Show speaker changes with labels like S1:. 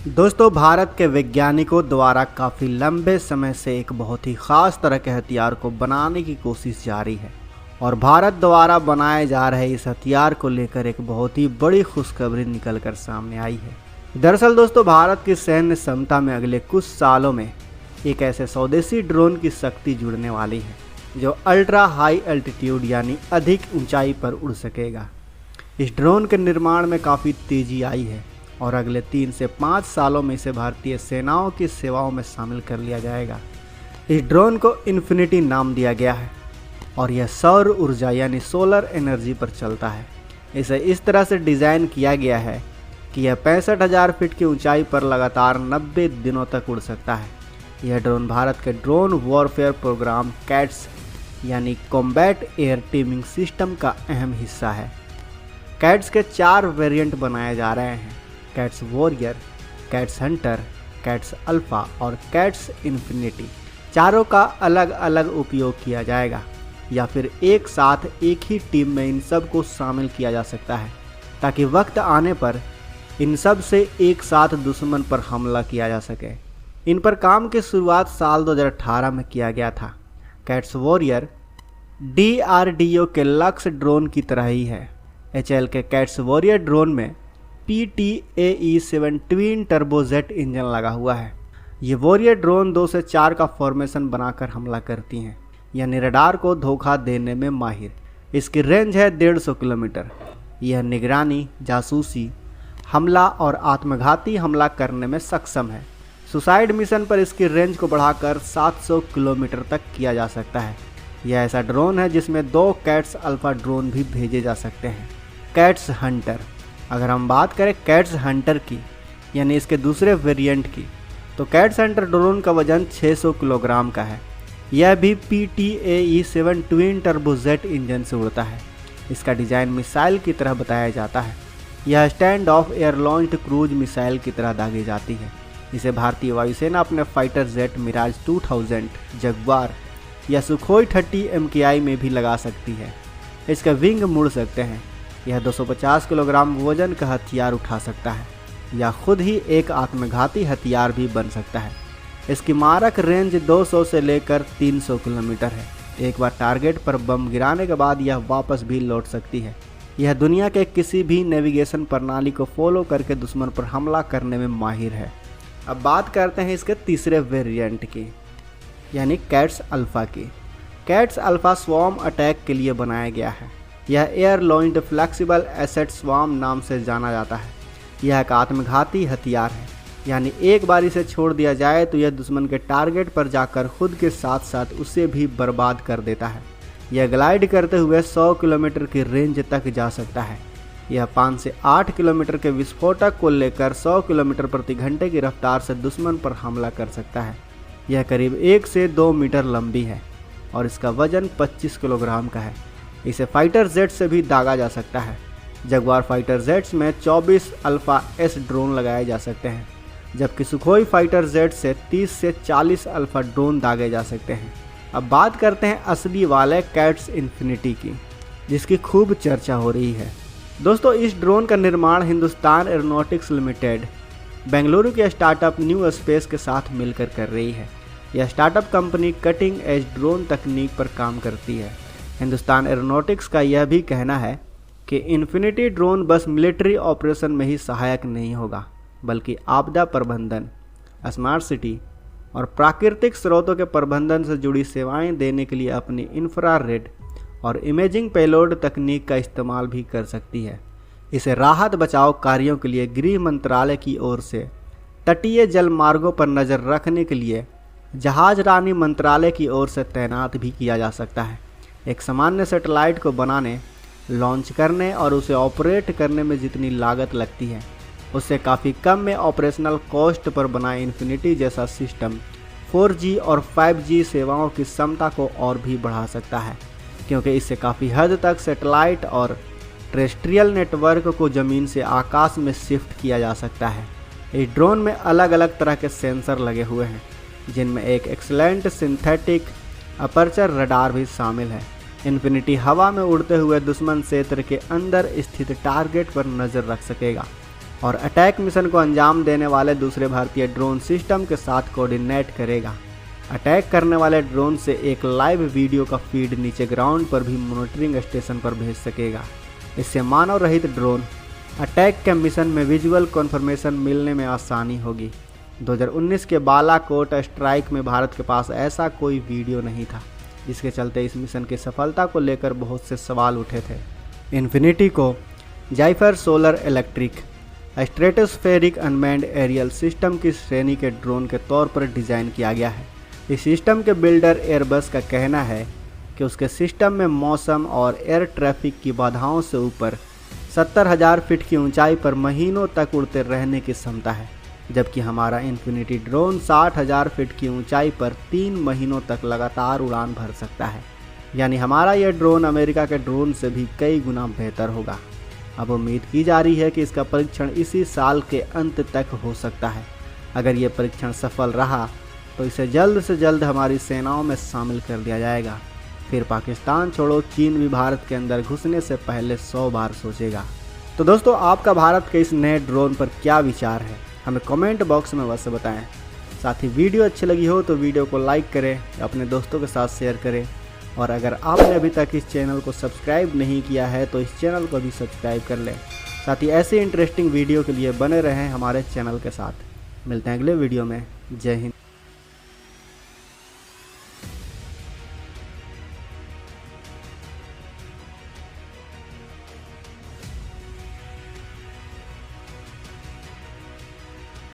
S1: दोस्तों, भारत के वैज्ञानिकों द्वारा काफ़ी लंबे समय से एक बहुत ही ख़ास तरह के हथियार को बनाने की कोशिश जारी है और भारत द्वारा बनाए जा रहे इस हथियार को लेकर एक बहुत ही बड़ी खुशखबरी निकलकर सामने आई है। दरअसल दोस्तों, भारत की सैन्य क्षमता में अगले कुछ सालों में एक ऐसे स्वदेशी ड्रोन की शक्ति जुड़ने वाली है जो अल्ट्रा हाई एल्टीट्यूड यानी अधिक ऊंचाई पर उड़ सकेगा। इस ड्रोन के निर्माण में काफ़ी तेज़ी आई है और अगले 3 से 5 सालों में इसे भारतीय सेनाओं की सेवाओं में शामिल कर लिया जाएगा। इस ड्रोन को इन्फिनिटी नाम दिया गया है और यह सौर ऊर्जा यानी सोलर एनर्जी पर चलता है। इसे इस तरह से डिज़ाइन किया गया है कि यह 65,000 फीट की ऊंचाई पर लगातार 90 दिनों तक उड़ सकता है। यह ड्रोन भारत के ड्रोन वॉरफेयर प्रोग्राम कैट्स यानी कॉम्बैट एयर टीमिंग सिस्टम का अहम हिस्सा है। कैट्स के 4 वेरिएंट बनाए जा रहे हैं: cats warrior, cats Hunter, cats alpha और कैट्स इन्फिनिटी। चारों का अलग अलग उपयोग किया जाएगा या फिर एक साथ एक ही टीम में इन सब को शामिल किया जा सकता है ताकि वक्त आने पर इन सब से एक साथ दुश्मन पर हमला किया जा सके। इन पर काम की शुरुआत साल 2018 में किया गया था। कैट्स वॉरियर DRDO के लक्ष्य ड्रोन की तरह ही है। HAL के कैट्स वॉरियर ड्रोन में PTAE-7 ट्विन टर्बोजेट इंजन लगा हुआ है। ये वॉरियर ड्रोन 2 से 4 का फॉर्मेशन बनाकर हमला करती हैं, यानी रडार को धोखा देने में माहिर। इसकी रेंज है 150 किलोमीटर। यह निगरानी, जासूसी, हमला और आत्मघाती हमला करने में सक्षम है। सुसाइड मिशन पर इसकी रेंज को बढ़ाकर 700 किलोमीटर तक किया जा सकता है। यह ऐसा ड्रोन है जिसमें 2 कैट्स अल्फ़ा ड्रोन भी भेजे जा सकते हैं। कैट्स हंटर, अगर हम बात करें कैट्स हंटर की यानी इसके दूसरे वेरिएंट की, तो कैट्स हंटर ड्रोन का वजन 600 किलोग्राम का है। यह भी PTAE-7 ट्विन टर्बोजेट इंजन से उड़ता है। इसका डिज़ाइन मिसाइल की तरह बताया जाता है। यह stand of air launched cruise missile की तरह दागी जाती है। इसे भारतीय वायुसेना अपने फाइटर जेट मिराज 2000, जगुआर या सुखोई 30 MKI में भी लगा सकती है। इसका विंग मुड़ सकते हैं। यह 250 किलोग्राम वजन का हथियार उठा सकता है या खुद ही एक आत्मघाती हथियार भी बन सकता है। इसकी मारक रेंज 200 से लेकर 300 किलोमीटर है। एक बार टारगेट पर बम गिराने के बाद यह वापस भी लौट सकती है। यह दुनिया के किसी भी नेविगेशन प्रणाली को फॉलो करके दुश्मन पर हमला करने में माहिर है। अब बात करते हैं इसके तीसरे वेरिएंट की, यानी कैट्स अल्फ़ा की। कैट्स अल्फ़ा स्वॉर्म अटैक के लिए बनाया गया है। यह air launched flexible asset swarm नाम से जाना जाता है। यह एक आत्मघाती हथियार है, यानी एक बार इसे छोड़ दिया जाए तो यह दुश्मन के टारगेट पर जाकर खुद के साथ साथ उसे भी बर्बाद कर देता है। यह ग्लाइड करते हुए 100 किलोमीटर की रेंज तक जा सकता है। यह 5 से 8 किलोमीटर के विस्फोटक को लेकर 100 किलोमीटर प्रति घंटे की रफ्तार से दुश्मन पर हमला कर सकता है। यह करीब 1 से 2 मीटर लंबी है और इसका वजन 25 किलोग्राम का है। इसे फाइटर जेट से भी दागा जा सकता है। जगुआर फाइटर जेट्स में 24 अल्फ़ा S ड्रोन लगाए जा सकते हैं, जबकि सुखोई फाइटर जेट से 30 से 40 अल्फ़ा ड्रोन दागे जा सकते हैं। अब बात करते हैं असली वाले कैट्स इन्फिनिटी की, जिसकी खूब चर्चा हो रही है। दोस्तों, इस ड्रोन का निर्माण हिंदुस्तान एरोनॉटिक्स लिमिटेड बेंगलुरु के स्टार्टअप न्यू स्पेस के साथ मिलकर कर रही है। यह startup company cutting edge drone तकनीक पर काम करती है। हिंदुस्तान एरोनॉटिक्स का यह भी कहना है कि इन्फिनिटी ड्रोन बस मिलिट्री ऑपरेशन में ही सहायक नहीं होगा, बल्कि आपदा प्रबंधन, स्मार्ट सिटी और प्राकृतिक स्रोतों के प्रबंधन से जुड़ी सेवाएं देने के लिए अपनी इंफ्रारेड और इमेजिंग पेलोड तकनीक का इस्तेमाल भी कर सकती है। इसे राहत बचाव कार्यों के लिए गृह मंत्रालय की ओर से तटीय जल मार्गों पर नज़र रखने के लिए जहाजरानी मंत्रालय की ओर से तैनात भी किया जा सकता है। एक सामान्य सैटेलाइट को बनाने, लॉन्च करने और उसे ऑपरेट करने में जितनी लागत लगती है, उससे काफ़ी कम में ऑपरेशनल कॉस्ट पर बना इन्फिनिटी जैसा सिस्टम 4G और 5G सेवाओं की क्षमता को और भी बढ़ा सकता है, क्योंकि इससे काफ़ी हद तक सैटेलाइट और टेरेस्ट्रियल नेटवर्क को ज़मीन से आकाश में शिफ्ट किया जा सकता है। इस ड्रोन में अलग अलग तरह के सेंसर लगे हुए हैं, जिनमें एक एक्सीलेंट सिंथेटिक अपर्चर रडार भी शामिल है। इन्फिनिटी हवा में उड़ते हुए दुश्मन क्षेत्र के अंदर स्थित टारगेट पर नज़र रख सकेगा। और अटैक मिशन को अंजाम देने वाले दूसरे भारतीय ड्रोन सिस्टम के साथ कोऑर्डिनेट करेगा। अटैक करने वाले ड्रोन से एक लाइव वीडियो का फीड नीचे ग्राउंड पर भी मॉनिटरिंग स्टेशन पर भेज सकेगा। इससे मानव रहित ड्रोन अटैक के मिशन में विजुअल कन्फर्मेशन मिलने में आसानी होगी। 2019 के बालाकोट स्ट्राइक में भारत के पास ऐसा कोई वीडियो नहीं था, जिसके चलते इस मिशन की सफलता को लेकर बहुत से सवाल उठे थे। इन्फिनिटी को Zephyr solar electric stratospheric unmanned aerial system की श्रेणी के ड्रोन के तौर पर डिज़ाइन किया गया है। इस सिस्टम के बिल्डर एयरबस का कहना है कि उसके सिस्टम में मौसम और एयर ट्रैफिक की बाधाओं से ऊपर 70,000 फीट की ऊंचाई पर महीनों तक उड़ते रहने की क्षमता है, जबकि हमारा इन्फिनिटी ड्रोन 60,000 फीट की ऊंचाई पर 3 महीनों तक लगातार उड़ान भर सकता है। यानी हमारा यह ड्रोन अमेरिका के ड्रोन से भी कई गुना बेहतर होगा। अब उम्मीद की जा रही है कि इसका परीक्षण इसी साल के अंत तक हो सकता है। अगर ये परीक्षण सफल रहा तो इसे जल्द से जल्द हमारी सेनाओं में शामिल कर दिया जाएगा। फिर पाकिस्तान छोड़ो चीन भी भारत के अंदर घुसने से पहले 100 बार सोचेगा। तो दोस्तों, आपका भारत के इस नए ड्रोन पर क्या विचार है, हमें कमेंट बॉक्स में अवश्य बताएं। साथ ही वीडियो अच्छी लगी हो तो वीडियो को लाइक करें, अपने दोस्तों के साथ शेयर करें, और अगर आपने अभी तक इस चैनल को सब्सक्राइब नहीं किया है तो इस चैनल को भी सब्सक्राइब कर लें। साथ ही ऐसे इंटरेस्टिंग वीडियो के लिए बने रहें हमारे चैनल के साथ। मिलते हैं अगले वीडियो में। जय हिंद।